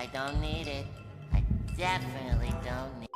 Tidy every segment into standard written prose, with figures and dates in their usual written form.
I don't need it. I definitely don't need it.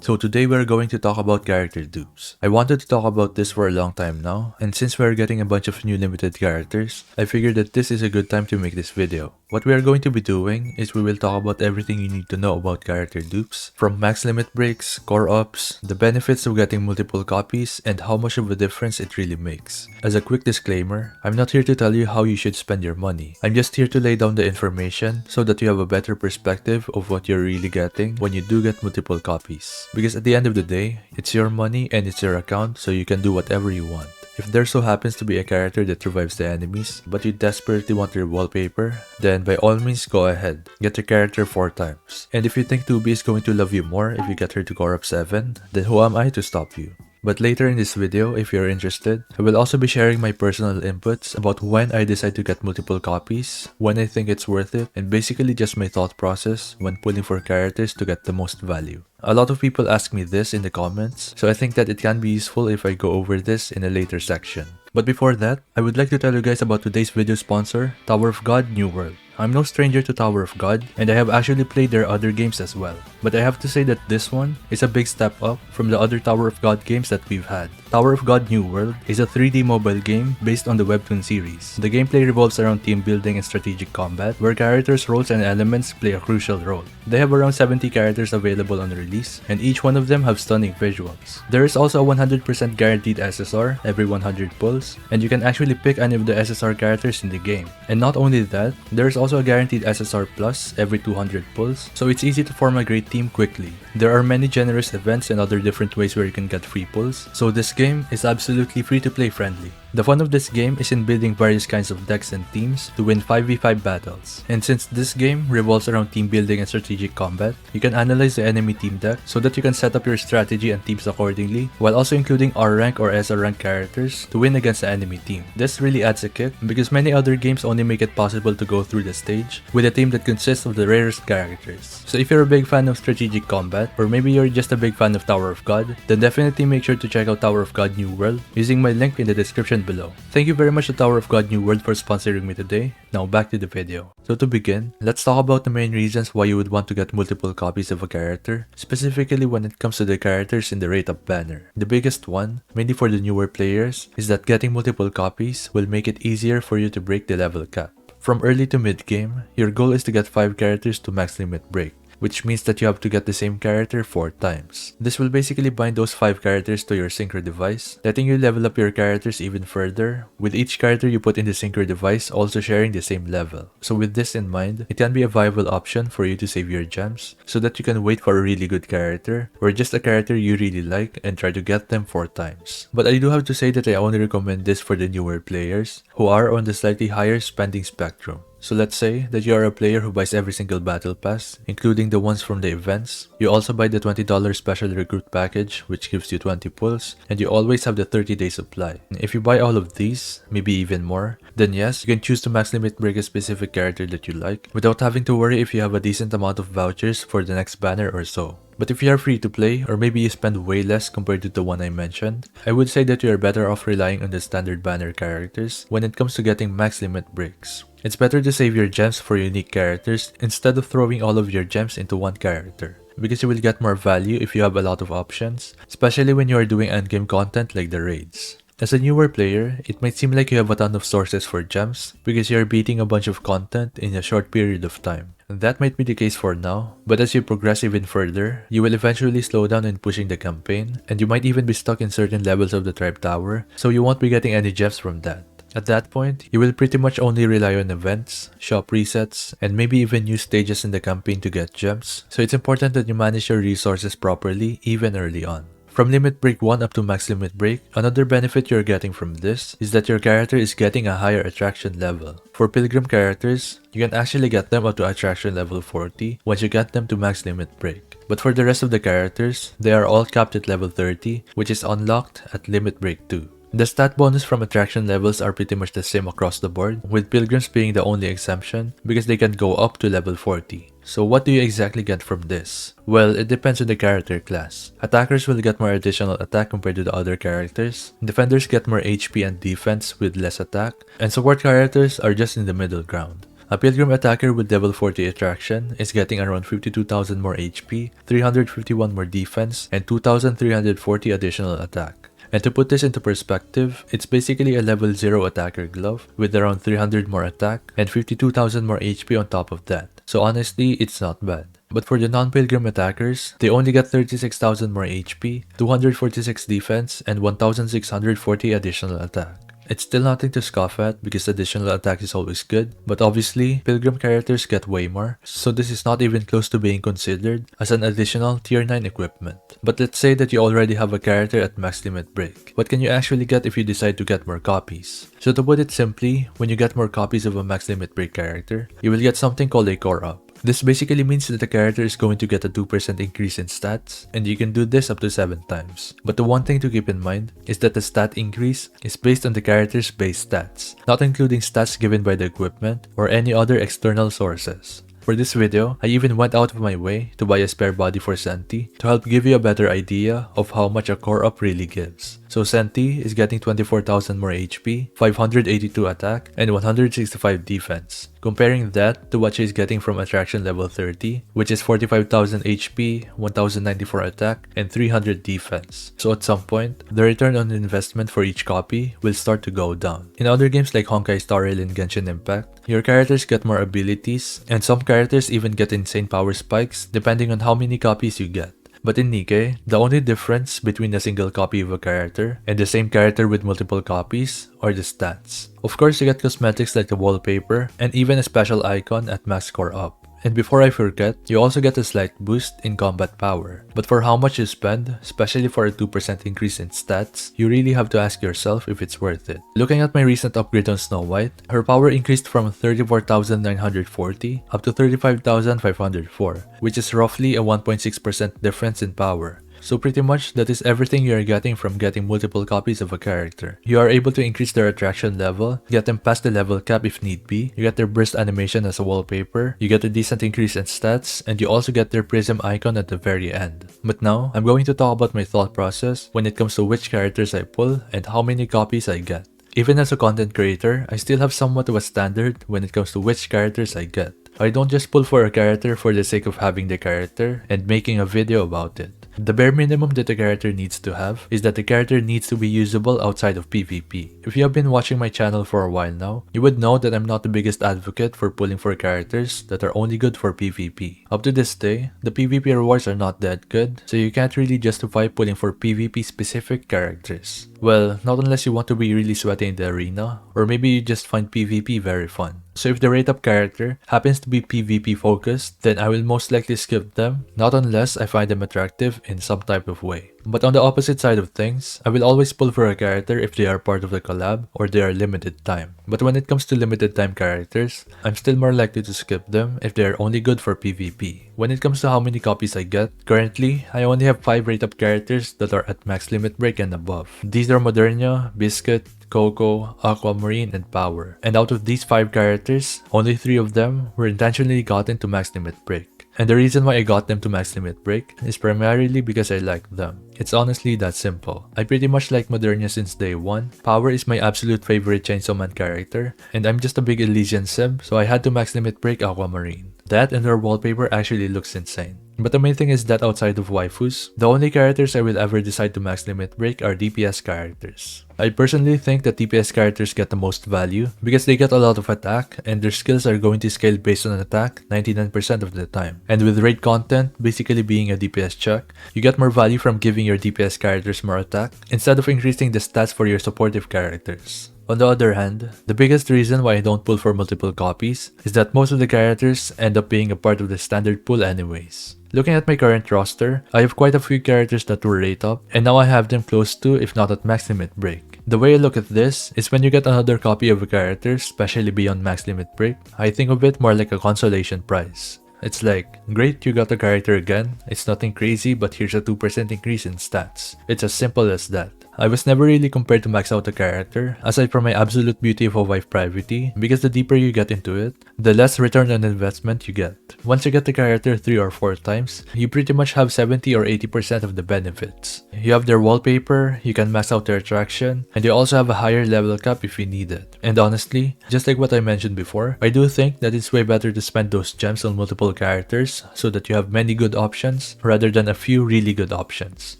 So today we're going to talk about character dupes. I wanted to talk about this for a long time now, and since we're getting a bunch of new limited characters, I figured that this is a good time to make this video. What we are going to be doing is we will talk about everything you need to know about character dupes, from max limit breaks, core ups, the benefits of getting multiple copies, and how much of a difference it really makes. As a quick disclaimer, I'm not here to tell you how you should spend your money. I'm just here to lay down the information so that you have a better perspective of what you're really getting when you do get multiple copies. Because at the end of the day, it's your money and it's your account, so you can do whatever you want. If there so happens to be a character that revives the enemies, but you desperately want their wallpaper, then by all means go ahead, get your character 4 times. And if you think 2B is going to love you more if you get her to core up 7, then who am I to stop you? But later in this video, if you're interested, I will also be sharing my personal inputs about when I decide to get multiple copies, when I think it's worth it, and basically just my thought process when pulling for characters to get the most value. A lot of people ask me this in the comments, so I think that it can be useful if I go over this in a later section. But before that, I would like to tell you guys about today's video sponsor, Tower of God New World. I'm no stranger to Tower of God, and I have actually played their other games as well. But I have to say that this one is a big step up from the other Tower of God games that we've had. Tower of God New World is a 3D mobile game based on the Webtoon series. The gameplay revolves around team building and strategic combat, where characters' roles and elements play a crucial role. They have around 70 characters available on release, and each one of them have stunning visuals. There is also a 100% guaranteed SSR every 100 pulls, and you can actually pick any of the SSR characters in the game. And not only that, there is also a guaranteed SSR Plus every 200 pulls, so it's easy to form a great team quickly. There are many generous events and other different ways where you can get free pulls, so this game is absolutely free to play friendly. The fun of this game is in building various kinds of decks and teams to win 5v5 battles. And since this game revolves around team building and strategic combat, you can analyze the enemy team deck so that you can set up your strategy and teams accordingly, while also including R rank or SR rank characters to win against the enemy team. This really adds a kick because many other games only make it possible to go through the stage with a team that consists of the rarest characters. So if you're a big fan of strategic combat, or maybe you're just a big fan of Tower of God, then definitely make sure to check out Tower of God New World using my link in the description below. Thank you very much to Tower of God New World for sponsoring me today. Now back to the video. So to begin, let's talk about the main reasons why you would want to get multiple copies of a character, specifically when it comes to the characters in the rate up banner. The biggest one, mainly for the newer players, is that getting multiple copies will make it easier for you to break the level cap. From early to mid game, your goal is to get 5 characters to max limit break, which means that you have to get the same character 4 times. This will basically bind those 5 characters to your synchro device, letting you level up your characters even further, with each character you put in the synchro device also sharing the same level. So with this in mind, it can be a viable option for you to save your gems, so that you can wait for a really good character, or just a character you really like and try to get them 4 times. But I do have to say that I only recommend this for the newer players, who are on the slightly higher spending spectrum. So let's say that you are a player who buys every single battle pass, including the ones from the events. You also buy the $20 special recruit package, which gives you 20 pulls, and you always have the 30-day supply. If you buy all of these, maybe even more, then yes, you can choose to max limit break a specific character that you like, without having to worry if you have a decent amount of vouchers for the next banner or so. But if you are free to play, or maybe you spend way less compared to the one I mentioned, I would say that you are better off relying on the standard banner characters when it comes to getting max limit breaks. It's better to save your gems for unique characters instead of throwing all of your gems into one character, because you will get more value if you have a lot of options, especially when you are doing endgame content like the raids. As a newer player, it might seem like you have a ton of sources for gems because you are beating a bunch of content in a short period of time. That might be the case for now, but as you progress even further, you will eventually slow down in pushing the campaign, and you might even be stuck in certain levels of the Tribe Tower, so you won't be getting any gems from that. At that point, you will pretty much only rely on events, shop resets, and maybe even new stages in the campaign to get gems, so it's important that you manage your resources properly even early on. From limit break 1 up to max limit break, another benefit you're getting from this is that your character is getting a higher attraction level. For pilgrim characters, you can actually get them up to attraction level 40 once you get them to max limit break. But for the rest of the characters, they are all capped at level 30, which is unlocked at limit break 2. The stat bonus from attraction levels are pretty much the same across the board, with pilgrims being the only exemption because they can go up to level 40. So what do you exactly get from this? Well, it depends on the character class. Attackers will get more additional attack compared to the other characters, defenders get more HP and defense with less attack, and support characters are just in the middle ground. A Pilgrim attacker with level 40 attraction is getting around 52,000 more HP, 351 more defense, and 2,340 additional attack. And to put this into perspective, it's basically a level 0 attacker glove with around 300 more attack and 52,000 more HP on top of that. So honestly, it's not bad. But for the non-Pilgrim attackers, they only get 36,000 more HP, 246 defense, and 1,640 additional attack. It's still nothing to scoff at because additional attack is always good, but obviously, Pilgrim characters get way more, so this is not even close to being considered as an additional tier 9 equipment. But let's say that you already have a character at max limit break. What can you actually get if you decide to get more copies? So to put it simply, when you get more copies of a max limit break character, you will get something called a core up. This basically means that the character is going to get a 2% increase in stats, and you can do this up to 7 times. But the one thing to keep in mind is that the stat increase is based on the character's base stats, not including stats given by the equipment or any other external sources. For this video, I even went out of my way to buy a spare body for Senti to help give you a better idea of how much a core up really gives. So Senti is getting 24,000 more HP, 582 attack, and 165 defense. Comparing that to what she's getting from attraction level 30, which is 45,000 HP, 1,094 attack, and 300 defense. So at some point, the return on investment for each copy will start to go down. In other games like Honkai Star Rail and Genshin Impact, your characters get more abilities, and some characters even get insane power spikes depending on how many copies you get. But in Nikke, the only difference between a single copy of a character and the same character with multiple copies are the stats. Of course, you get cosmetics like the wallpaper and even a special icon at max core up. And before I forget, you also get a slight boost in combat power. But for how much you spend, especially for a 2% increase in stats, you really have to ask yourself if it's worth it. Looking at my recent upgrade on Snow White, her power increased from 34,940 up to 35,504, which is roughly a 1.6% difference in power. So pretty much that is everything you are getting from getting multiple copies of a character. You are able to increase their attraction level, get them past the level cap if need be, you get their burst animation as a wallpaper, you get a decent increase in stats, and you also get their prism icon at the very end. But now, I'm going to talk about my thought process when it comes to which characters I pull and how many copies I get. Even as a content creator, I still have somewhat of a standard when it comes to which characters I get. I don't just pull for a character for the sake of having the character and making a video about it. The bare minimum that the character needs to have is that the character needs to be usable outside of PvP. If you have been watching my channel for a while now, you would know that I'm not the biggest advocate for pulling for characters that are only good for PvP. Up to this day, the PvP rewards are not that good, so you can't really justify pulling for PvP specific characters. Well, not unless you want to be really sweaty in the arena, or maybe you just find PvP very fun. So if the rate up character happens to be PvP focused, then I will most likely skip them, not unless I find them attractive in some type of way. But on the opposite side of things, I will always pull for a character if they are part of the collab or they are limited time. But when it comes to limited time characters, I'm still more likely to skip them if they are only good for PvP. When it comes to how many copies I get, currently, I only have 5 rate up characters that are at max limit break and above. These are Modernia, Biscuit, Coco, Aquamarine, and Power. And out of these 5 characters, only 3 of them were intentionally gotten to max limit break. And the reason why I got them to max limit break is primarily because I like them. It's honestly that simple. I pretty much like Modernia since day 1. Power is my absolute favorite Chainsaw Man character, and I'm just a big Elysian simp, so I had to max limit break Aquamarine. That and her wallpaper actually looks insane. But the main thing is that outside of waifus, the only characters I will ever decide to max limit break are DPS characters. I personally think that DPS characters get the most value because they get a lot of attack and their skills are going to scale based on attack 99% of the time. And with raid content basically being a DPS check, you get more value from giving your DPS characters more attack instead of increasing the stats for your supportive characters. On the other hand, the biggest reason why I don't pull for multiple copies is that most of the characters end up being a part of the standard pool anyways. Looking at my current roster, I have quite a few characters that were rate up, and now I have them close to, if not at max limit break. The way I look at this is when you get another copy of a character, especially beyond max limit break, I think of it more like a consolation prize. It's like, great, you got a character again, it's nothing crazy but here's a 2% increase in stats. It's as simple as that. I was never really compared to max out a character, aside from my absolute beauty of a wife privacy, because the deeper you get into it, the less return on investment you get. Once you get the character 3 or 4 times, you pretty much have 70 or 80% of the benefits. You have their wallpaper, you can max out their attraction, and you also have a higher level cap if you need it. And honestly, just like what I mentioned before, I do think that it's way better to spend those gems on multiple characters so that you have many good options rather than a few really good options.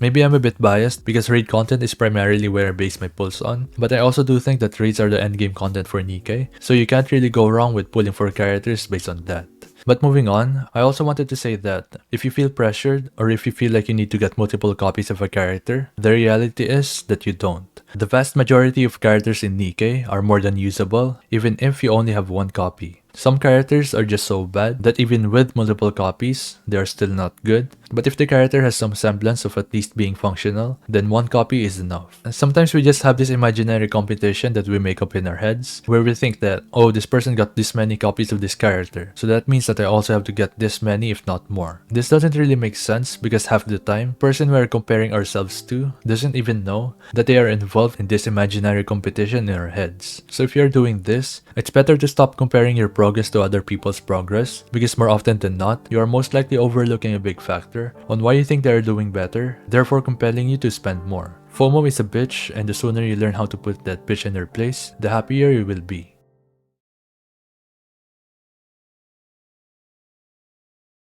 Maybe I'm a bit biased because raid content is primarily where I base my pulls on, but I also do think that raids are the endgame content for Nikke, so you can't really go wrong with pulling for characters based on that. But moving on, I also wanted to say that if you feel pressured or if you feel like you need to get multiple copies of a character, the reality is that you don't. The vast majority of characters in Nikke are more than usable, even if you only have one copy. Some characters are just so bad that even with multiple copies, they are still not good. But if the character has some semblance of at least being functional, then one copy is enough. And sometimes we just have this imaginary competition that we make up in our heads, where we think that, oh, this person got this many copies of this character, so that means that I also have to get this many if not more. This doesn't really make sense because half the time, the person we are comparing ourselves to doesn't even know that they are involved in this imaginary competition in our heads. So if you're doing this, it's better to stop comparing your progress to other people's progress, because more often than not, you are most likely overlooking a big factor on why you think they are doing better, therefore compelling you to spend more. FOMO is a bitch, and the sooner you learn how to put that bitch in her place, the happier you will be.